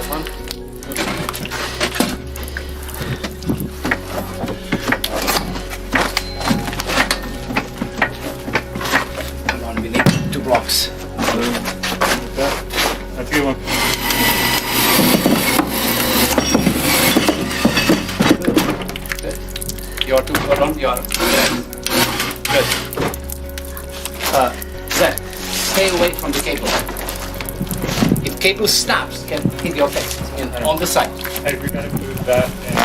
that one. Hold on, we need 2 blocks. That's a good one. Good. You're 2, hold on, you're good. Zed, stay away from the cable. If cable snaps, it can hit your face on the side. Hey, we gotta move that and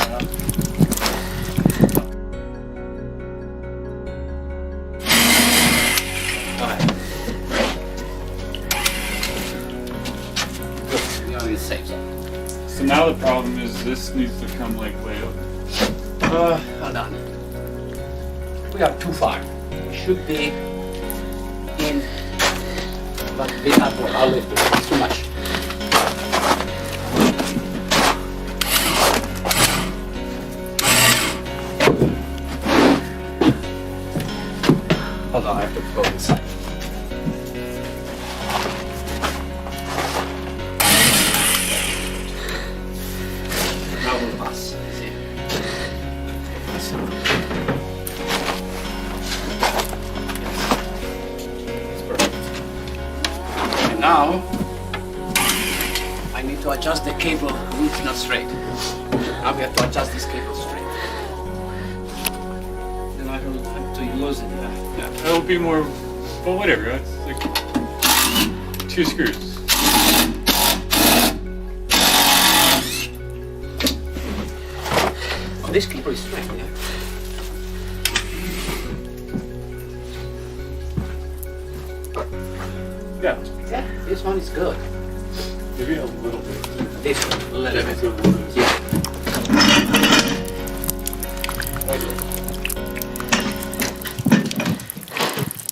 Alright. Good, you're on the safe side. so now the problem is this needs to come like way up. Hold on. We are too far. We should be in, but we have to, I'll lift it. It's too much. Hold on, I have to go inside. Now we'll pass. See? It's perfect. And now, I need to adjust the cable root not straight. Now we have to adjust this cable straight. Then I have to use it. Yeah. It'll be more, well, whatever. It's like 2 screws. Oh, this cable is straight, yeah. Yeah, Yeah, this one is good. maybe a little bit. This one, a little bit. It's a little bit. Yeah. Very good.